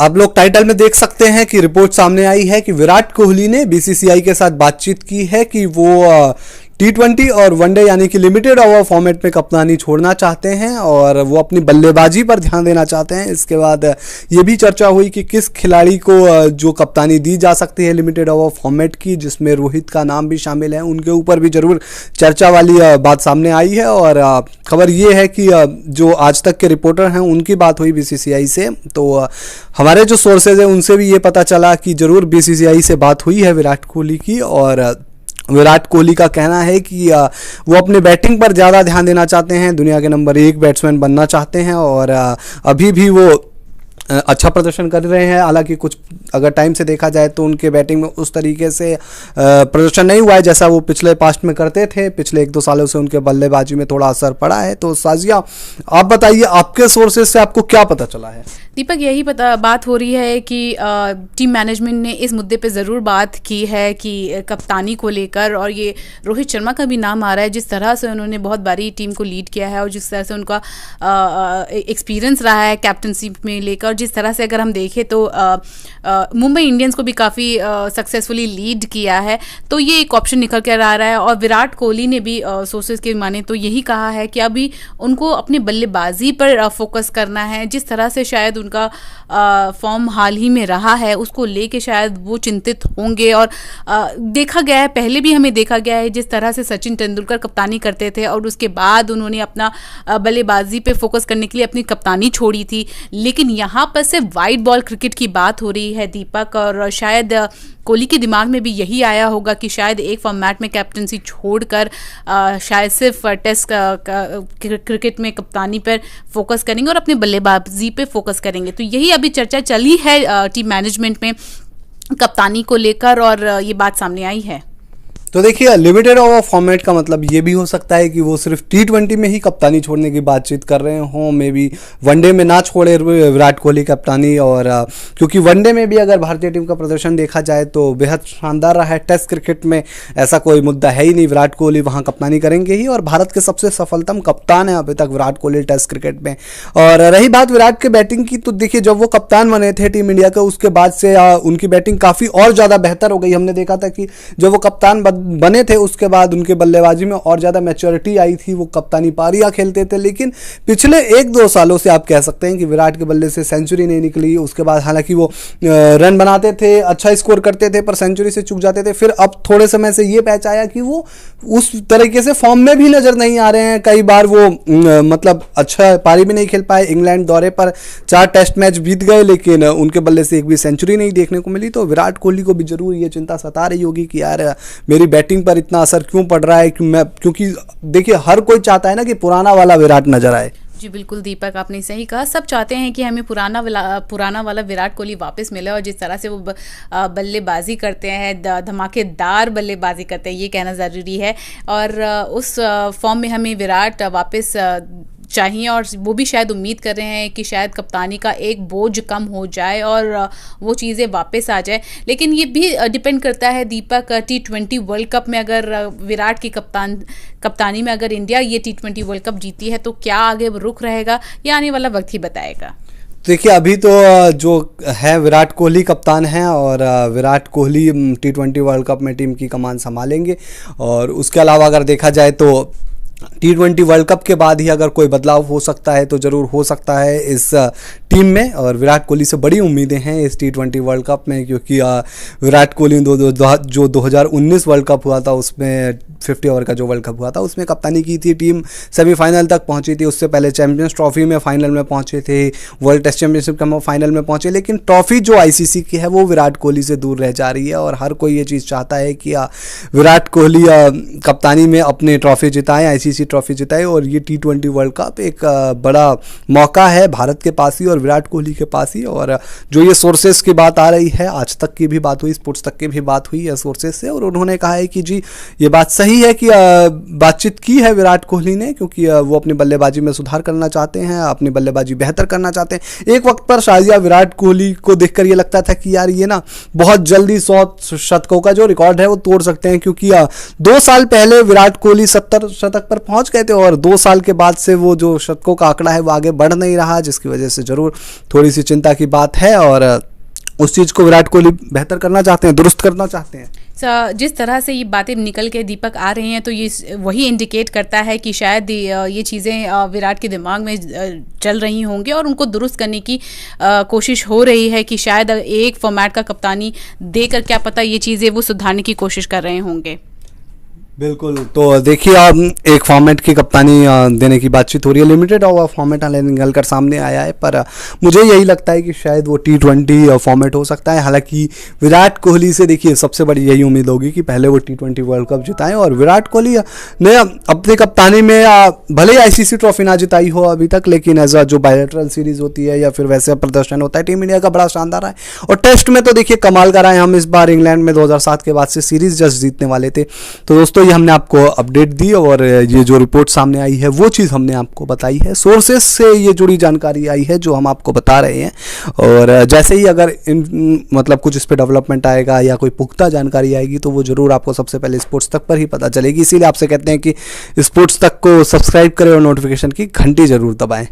आप लोग टाइटल में देख सकते हैं कि रिपोर्ट सामने आई है कि विराट कोहली ने बीसीसीआई के साथ बातचीत की है कि वो T20 और वनडे यानी कि लिमिटेड ओवर फॉर्मेट में कप्तानी छोड़ना चाहते हैं और वो अपनी बल्लेबाजी पर ध्यान देना चाहते हैं। इसके बाद ये भी चर्चा हुई कि किस खिलाड़ी को जो कप्तानी दी जा सकती है लिमिटेड ओवर फॉर्मेट की, जिसमें रोहित का नाम भी शामिल है, उनके ऊपर भी जरूर चर्चा वाली बात सामने आई है। और खबर ये है कि जो आज तक के रिपोर्टर हैं उनकी बात हुई बीसीसीआई से, तो हमारे जो सोर्सेज हैं उनसे भी ये पता चला कि जरूर बीसीसीआई से बात हुई है विराट कोहली की। और विराट कोहली का कहना है कि वो अपने बैटिंग पर ज़्यादा ध्यान देना चाहते हैं, दुनिया के नंबर 1 बैट्समैन बनना चाहते हैं और अभी भी वो अच्छा प्रदर्शन कर रहे हैं। हालांकि कुछ अगर टाइम से देखा जाए तो उनके बैटिंग में उस तरीके से प्रदर्शन नहीं हुआ है जैसा वो पिछले पास्ट में करते थे। पिछले 1-2 सालों से उनके बल्लेबाजी में थोड़ा असर पड़ा है। तो साजिया, आप बताइए, आपके सोर्सेज से आपको क्या पता चला है? दीपक, यही बात हो रही है कि टीम मैनेजमेंट ने इस मुद्दे पे ज़रूर बात की है कि कप्तानी को लेकर, और ये रोहित शर्मा का भी नाम आ रहा है। जिस तरह से उन्होंने बहुत बारी टीम को लीड किया है और जिस तरह से उनका एक्सपीरियंस रहा है कैप्टनशिप में लेकर, जिस तरह से अगर हम देखें तो मुंबई इंडियंस को भी काफ़ी सक्सेसफुली लीड किया है, तो ये एक ऑप्शन निकल कर आ रहा है। और विराट कोहली ने भी सोर्सेज के माने तो यही कहा है कि अभी उनको अपने बल्लेबाजी पर फोकस करना है। जिस तरह से शायद उनका फॉर्म हाल ही में रहा है उसको लेके शायद वो चिंतित होंगे। और देखा गया है, पहले भी हमें देखा गया है जिस तरह से सचिन तेंदुलकर कप्तानी करते थे और उसके बाद उन्होंने अपना बल्लेबाजी पे फोकस करने के लिए अपनी कप्तानी छोड़ी थी। लेकिन यहाँ पर से वाइड बॉल क्रिकेट की बात हो रही है दीपक, और शायद कोहली के दिमाग में भी यही आया होगा कि शायद एक फॉर्मेट में कैप्टनसी छोड़कर शायद सिर्फ टेस्ट क्रिकेट में कप्तानी पर फोकस करेंगे और अपने बल्लेबाजी पे फोकस करेंगे। तो यही अभी चर्चा चली है टीम मैनेजमेंट में कप्तानी को लेकर और ये बात सामने आई है। तो देखिए, लिमिटेड ओवर फॉर्मेट का मतलब ये भी हो सकता है कि वो सिर्फ T20 में ही कप्तानी छोड़ने की बातचीत कर रहे हों, मे बी वनडे में ना छोड़े विराट कोहली कप्तानी। और क्योंकि वनडे में भी अगर भारतीय टीम का प्रदर्शन देखा जाए तो बेहद शानदार रहा है। टेस्ट क्रिकेट में ऐसा कोई मुद्दा है ही नहीं, विराट कोहली वहाँ कप्तानी करेंगे ही और भारत के सबसे सफलतम कप्तान है अभी तक विराट कोहली टेस्ट क्रिकेट में। और रही बात विराट के बैटिंग की, तो देखिए जब वो कप्तान बने थे टीम इंडिया के उसके बाद से उनकी बैटिंग काफ़ी और ज़्यादा बेहतर हो गई। हमने देखा था कि जब वो कप्तान बने थे उसके बाद उनके बल्लेबाजी में और ज़्यादा मैच्योरिटी आई थी, वो कप्तानी पारियां खेलते थे। लेकिन पिछले 1-2 सालों से आप कह सकते हैं कि विराट के बल्ले से सेंचुरी नहीं निकली। उसके बाद हालांकि वो रन बनाते थे, अच्छा स्कोर करते थे, पर सेंचुरी से चूक जाते थे। फिर अब थोड़े समय से ये पैच आया कि वो उस तरीके से फॉर्म में भी नज़र नहीं आ रहे हैं। कई बार वो मतलब अच्छा पारी भी नहीं खेल पाए। इंग्लैंड दौरे पर 4 टेस्ट मैच बीत गए लेकिन उनके बल्ले से एक भी सेंचुरी नहीं देखने को मिली। तो विराट कोहली को भी जरूर ये चिंता सता रही होगी कि यार मेरी बैटिंग पर इतना असर क्यों पड़ रहा है। क्योंकि देखिए हर कोई चाहता है ना कि पुराना वाला विराट नजर आए। जी बिल्कुल दीपक, आपने सही कहा। सब चाहते हैं कि हमें पुराना वाला विराट कोहली वापस मिले और जिस तरह से वो बल्लेबाजी करते हैं, धमाकेदार बल्लेबाजी करते हैं, ये कहना ज़रूरी है। और उस फॉर्म में हमें विराट वापस चाहिए और वो भी शायद उम्मीद कर रहे हैं कि शायद कप्तानी का एक बोझ कम हो जाए और वो चीज़ें वापस आ जाए। लेकिन ये भी डिपेंड करता है दीपक, T20 वर्ल्ड कप में अगर विराट की कप्तानी में अगर इंडिया ये T20 वर्ल्ड कप जीती है तो क्या आगे रुख रहेगा, ये आने वाला वक्त ही बताएगा। देखिए अभी तो जो है विराट कोहली कप्तान हैं और Virat Kohli T20 world cup में टीम की कमान संभालेंगे। और उसके अलावा अगर देखा जाए तो T20 वर्ल्ड कप के बाद ही अगर कोई बदलाव हो सकता है तो ज़रूर हो सकता है इस टीम में। और विराट कोहली से बड़ी उम्मीदें हैं इस T20 वर्ल्ड कप में, क्योंकि विराट कोहली जो 2019 वर्ल्ड कप हुआ था उसमें 50 ओवर का जो वर्ल्ड कप हुआ था उसमें कप्तानी की थी, टीम सेमीफाइनल तक पहुंची थी। उससे पहले चैंपियंस ट्रॉफी में फाइनल में पहुंचे थे, वर्ल्ड टेस्ट चैंपियनशिप का फाइनल में पहुंचे। लेकिन ट्रॉफी जो ICC की है वो विराट कोहली से दूर रह जा रही है और हर कोई ये चीज़ चाहता है कि विराट कोहली कप्तानी में अपने ट्रॉफी जिताएं, ICC ट्रॉफी जिताएं। और ये T20 वर्ल्ड कप एक बड़ा मौका है भारत के पास ही और विराट कोहली के पास ही। और जो ये सोर्सेस की बात आ रही है, आज तक की भी बात हुई, स्पोर्ट्स तक की भी बात हुई है सोर्सेस से, और उन्होंने कहा है कि जी ये बात सही है कि बातचीत की है विराट कोहली ने, क्योंकि वो अपनी बल्लेबाजी में सुधार करना चाहते हैं, अपनी बल्लेबाजी बेहतर करना चाहते हैं। एक वक्त पर शायद विराट कोहली को देखकर ये लगता था कि यार ये ना बहुत जल्दी 100 शतकों का जो रिकॉर्ड है वो तोड़ सकते हैं, क्योंकि 2 साल पहले विराट कोहली 70 शतक पर पहुंच गए थे और 2 साल के बाद से वो जो शतकों का आंकड़ा है वो आगे बढ़ नहीं रहा, जिसकी वजह से ज़रूर थोड़ी सी चिंता की बात है और उस चीज़ को विराट कोहली बेहतर करना चाहते हैं, दुरुस्त करना चाहते हैं। जिस तरह से ये बातें निकल के दीपक आ रही हैं तो ये वही इंडिकेट करता है कि शायद ये चीज़ें विराट के दिमाग में चल रही होंगी और उनको दुरुस्त करने की कोशिश हो रही है कि शायद एक फॉर्मेट का कप्तानी देकर क्या पता ये चीज़ें वो सुधारने की कोशिश कर रहे होंगे। बिल्कुल, तो देखिए एक फॉर्मेट की कप्तानी देने की बातचीत हो रही है, लिमिटेड ओवर फॉर्मेट निकल कर सामने आया है, पर मुझे यही लगता है कि शायद वो T20 फॉर्मेट हो सकता है। हालांकि विराट कोहली से देखिए सबसे बड़ी यही उम्मीद होगी कि पहले वो T20 वर्ल्ड कप जिताएं और विराट कोहली ने अपनी कप्तानी में भले ही ICC ट्रॉफी ना जिताई हो अभी तक, लेकिन एज जो बायलैटरल सीरीज होती है या फिर वैसे प्रदर्शन होता है टीम इंडिया का बड़ा शानदार है और टेस्ट में तो देखिए कमाल का रहा है। हम इस बार इंग्लैंड में 2007 के बाद से सीरीज जस्ट जीतने वाले थे। तो दोस्तों हमने आपको अपडेट दी और ये जो रिपोर्ट सामने आई है वो चीज़ हमने आपको बताई है, सोर्सेस से ये जुड़ी जानकारी आई है जो हम आपको बता रहे हैं। और जैसे ही अगर मतलब कुछ इस पे डेवलपमेंट आएगा या कोई पुख्ता जानकारी आएगी तो वो जरूर आपको सबसे पहले स्पोर्ट्स तक पर ही पता चलेगी। इसीलिए आपसे कहते हैं कि स्पोर्ट्स तक को सब्सक्राइब करें और नोटिफिकेशन की घंटी जरूर दबाएं।